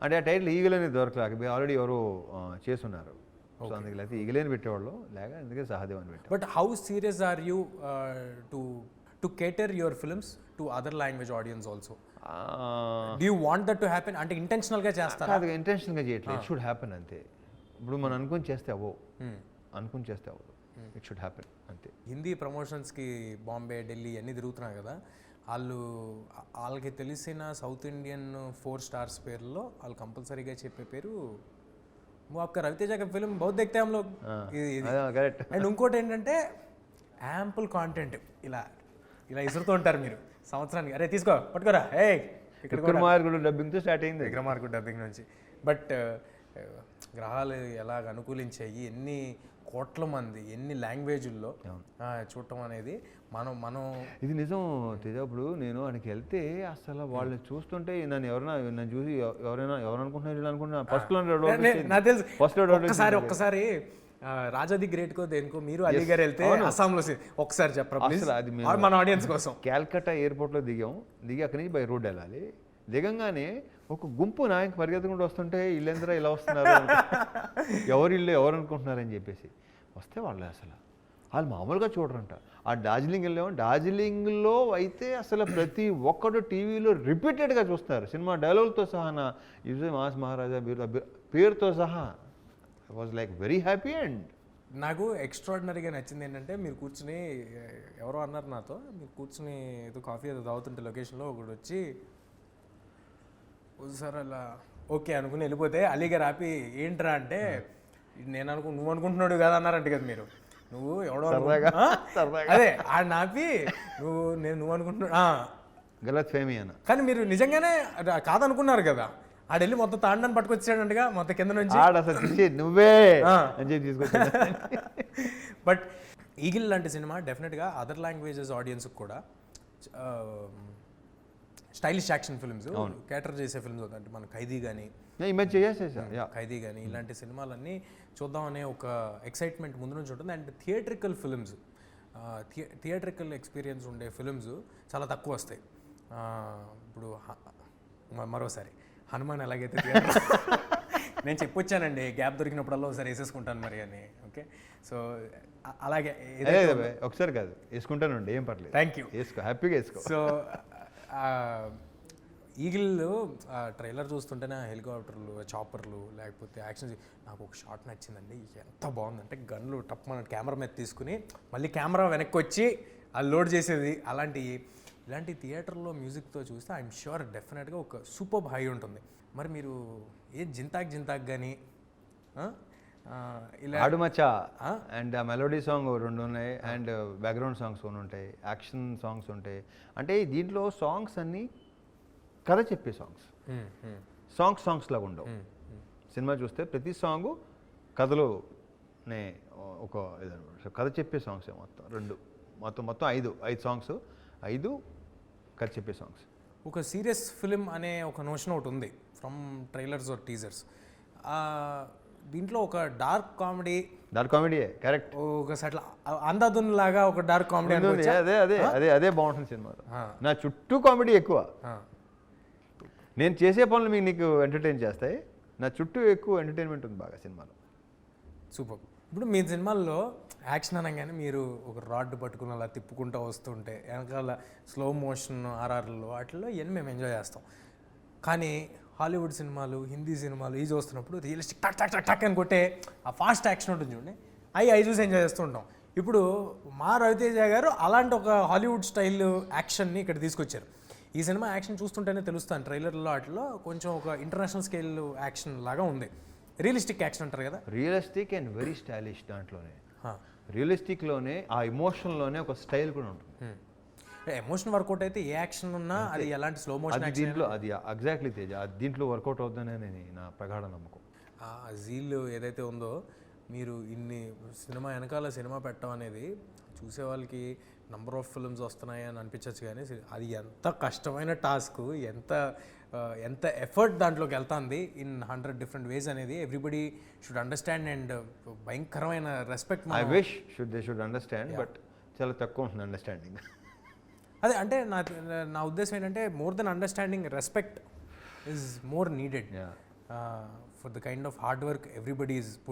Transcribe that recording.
అంటే ఆ title eagle అనేది దొరకలేక ఆల్రెడీ ఎవరు చేస్తున్నారు. సో అందుకే లేకపోతే ఈగలేని పెట్టేవాళ్ళు లేక అందుకే సహదేవ్ అని పెట్టారు. But how serious are you to cater your films to other language audience also? Do you want that to happen? అంటే ఇంటెన్షనల్గా చేస్తారా? అది ఇంటెన్షనల్గా చేయట్లేదు, ఇట్ షుడ్ హ్యాపెన్ అంతే. ఇప్పుడు మనం అనుకుని చేస్తే అవ్వవు, అనుకుని చేస్తే అవ్వదు, ఇట్ షుడ్ హ్యాపెన్ అంతే. హిందీ ప్రమోషన్స్కి బాంబే, ఢిల్లీ అన్నీ తిరుగుతున్నారు కదా, వాళ్ళకి తెలిసిన సౌత్ ఇండియన్ 4 స్టార్స్ పేర్లలో వాళ్ళు కంపల్సరీగా చెప్పే పేరు आपका रवितेज का फिल्म बहुत देखते हैं हम लोग. అండ్ ఇంకోటి ఏంటంటే యాంపుల్ కాంటెంట్ ఇలా ఇలా ఇసురుతూ ఉంటారు మీరు సంవత్సరానికి. అరే తీసుకో పట్టుకోరా, ఏ ఇక్కడ విక్రమార్కుడు డబ్బింగ్తో స్టార్ట్ అయింది, విక్రమార్కుడు డబ్బింగ్ నుంచి. బట్ గ్రహాలు ఎలాగ అనుకూలించాయి, ఎన్ని కోట్ల మంది ఎన్ని లాంగ్వేజ్ల్లో చూడటం అనేది మనం ఇది నిజం తేజ. ఇప్పుడు నేను ఆయనకి వెళ్తే అసలు వాళ్ళు చూస్తుంటే నన్ను చూసి ఎవరు అనుకుంటున్నారు నాకు తెలుసు. ఒక్కసారి రాజా ది గ్రేట్ కో దేనికో మీరు అలీ గారు వెళ్తే అస్సాంలో ఒకసారి చెప్పరా ప్లీజ్ మన ఆడియన్స్ కోసం. క్యాల్కటా ఎయిర్పోర్ట్లో దిగి అక్కడి నుంచి బై రోడ్ వెళ్ళాలి. దిగంగానే ఒక గుంపు నాయకు పరిగెత్తుకుంటూ వస్తుంటే ఇల్లందరూ ఇలా వస్తున్నారు, ఎవరు ఇల్లు ఎవరు అనుకుంటున్నారని చెప్పేసి వస్తే వాళ్ళు వాళ్ళు మామూలుగా చూడరంట. ఆ డార్జిలింగ్ వెళ్ళాము, డార్జిలింగ్లో అయితే అసలు ప్రతి ఒక్కడు టీవీలో రిపీటెడ్గా చూస్తున్నారు, సినిమా డైలాగులతో సహా, నా యూజే మాస్ మహారాజా పేరుతో సహా. I was like very happy. And నాకు ఎక్స్ట్రాడినరీగా నచ్చింది ఏంటంటే మీరు కూర్చుని, ఎవరో అన్నారు నాతో, మీరు కూర్చుని ఏదో కాఫీ ఏదో తాగుతుంటే లొకేషన్లో ఒకటి వచ్చి సార్ అలా ఓకే అనుకుని వెళ్ళిపోతే అలీ గారు ఆపి ఏంట్రా అంటే నేను నువ్వు అనుకుంటున్నాడు కదా అన్నారంట కదా మీరు. నువ్వు ఎవడో అదే ఆడ నాపి నువ్వు అనుకుంటున్నాడు గలత్ ఫేమీ అన్న, కానీ మీరు నిజంగానే కాదనుకున్నారు కదా. ఆడెళ్ళి మొత్తం తాండని పట్టుకొచ్చాడంటగా మొత్తం కింద నుంచి నువ్వే తీసుకొచ్చా. బట్ ఈగిల్ లాంటి సినిమా డెఫినెట్గా అదర్ లాంగ్వేజెస్ ఆడియన్స్కి కూడా స్టైలిష్ యాక్షన్ ఫిల్మ్స్ క్యాటర్ చేసే ఫిల్మ్స్ అవుతాయి. అంటే మన ఖైదీ కానీ ఇలాంటి సినిమాలన్నీ చూద్దామనే ఒక ఎక్సైట్మెంట్ ముందు నుంచి ఉంటుంది. And theatrical films, theatrical experience ఉండే ఫిల్మ్స్ చాలా తక్కువ వస్తాయి. ఇప్పుడు మరోసారి హనుమాన్ ఎలాగైతే నేను చెప్పొచ్చానండి, గ్యాప్ దొరికినప్పుడల్లా ఒకసారి వేసేసుకుంటాను మరి అని. ఓకే, సో అలాగే ఒకసారి కాదు వేసుకుంటానండి, ఏం పర్లేదు. థ్యాంక్ యూ, వేసుకో, హ్యాపీగా వేసుకో. సో ఈగిల్ ట్రైలర్ చూస్తుంటేనే హెలికాప్టర్లు, చాపర్లు, లేకపోతే యాక్షన్, నాకు ఒక షాట్ నచ్చిందండి. ఎంత బాగుందంటే గన్లు టప్ మన కెమెరా మీద తీసుకుని మళ్ళీ కెమెరా వెనక్కి వచ్చి అది లోడ్ చేసేది. ఇలాంటి థియేటర్లో మ్యూజిక్తో చూస్తే ఐఎమ్ ష్యూర్ డెఫినెట్గా ఒక సూపర్ హై ఉంటుంది. మరి మీరు జింతాక్ కానీ ఇలా ఆడుమచ్చా అండ్ మెలోడీ సాంగ్ 2 ఉన్నాయి, అండ్ బ్యాక్గ్రౌండ్ సాంగ్స్ 1 ఉంటాయి, యాక్షన్ సాంగ్స్ ఉంటాయి. అంటే దీంట్లో సాంగ్స్ అన్నీ కథ చెప్పే సాంగ్స్ లాగా ఉండవు. సినిమా చూస్తే ప్రతి సాంగ్ కథలోనే ఒక ఇదనమాట, కథ చెప్పే సాంగ్స్ మొత్తం 5 సాంగ్స్, 5 కథ చెప్పే సాంగ్స్. ఒక సీరియస్ ఫిలిం అనే ఒక నోషన్ ఒకటి ఉంది ఫ్రమ్ ట్రైలర్స్ ఆర్ టీజర్స్. దీంట్లో ఒక డార్క్ కామెడీ కరెక్ట్, ఒక సట్ల అందాదున్ లాగా ఒక డార్క్ కామెడీ అదే బాగుంటుంది సినిమాలో. నా చుట్టూ కామెడీ ఎక్కువ, నేను చేసే పనులు నీకు ఎంటర్టైన్ చేస్తాయి, నా చుట్టూ ఎక్కువ ఎంటర్టైన్మెంట్ ఉంది బాగా సినిమాలో. సూపర్. ఇప్పుడు మీ సినిమాల్లో యాక్షన్ అనగానే మీరు ఒక రాడ్ పట్టుకుని అలా తిప్పుకుంటూ వస్తుంటే వెనకాల స్లో మోషన్ ఆర్ఆర్లో వాటిల్లో ఇవన్నీ మేము ఎంజాయ్ చేస్తాం. కానీ హాలీవుడ్ సినిమాలు, హిందీ సినిమాలు ఈ చూస్తున్నప్పుడు రియలిస్టిక్ టక్ టక్ టక్ టక్ అని కొట్టే ఆ ఫాస్ట్ యాక్షన్ ఉంటుంది చూడండి, అవి చూసి ఎంజాయ్ చేస్తూ ఉంటాం. ఇప్పుడు మా రవితేజ గారు అలాంటి ఒక హాలీవుడ్ స్టైల్ యాక్షన్ని ఇక్కడ తీసుకొచ్చారు. ఈ సినిమా యాక్షన్ చూస్తుంటేనే తెలుస్తాను, ట్రైలర్లో వాటిలో కొంచెం ఒక ఇంటర్నేషనల్ స్కేల్ యాక్షన్ లాగా ఉంది. రియలిస్టిక్ యాక్షన్ అంటారు కదా, రియలిస్టిక్ అండ్ వెరీ స్టైలిష్. దాంట్లోనే రియలిస్టిక్లోనే ఆ ఎమోషన్లోనే ఒక స్టైల్ కూడా ఉంటుంది. ఎమోషన్ వర్కౌట్ అయితే ఏ యాక్షన్ ఉన్నా అది ఎలాంటి స్లో మోషన్ దీంట్లో అది ఎగ్జాక్ట్లీ తేజ, దీంట్లో వర్కౌట్ అవుతుందని నా ప్రగాఢ నమ్మకం. ఆ జీల్ ఏదైతే ఉందో, మీరు ఇన్ని సినిమా వెనకాల సినిమా పెట్టడం అనేది చూసే వాళ్ళకి నంబర్ ఆఫ్ ఫిల్మ్స్ వస్తున్నాయి అని అనిపించవచ్చు, కానీ అది ఎంత కష్టమైన టాస్క్, ఎంత ఎఫర్ట్ దాంట్లోకి వెళ్తుంది ఇన్ 100 డిఫరెంట్ వేస్ అనేది ఎవ్రీబడి షుడ్ అండర్స్టాండ్. అండ్ భయంకరమైన respect. I wish they should understand, but చాలా తక్కువ ఉంటుంది అండర్స్టాండింగ్. అదే అంటే నా ఉద్దేశం ఏంటంటే more than understanding, respect is more needed. For the kind of hard work everybody is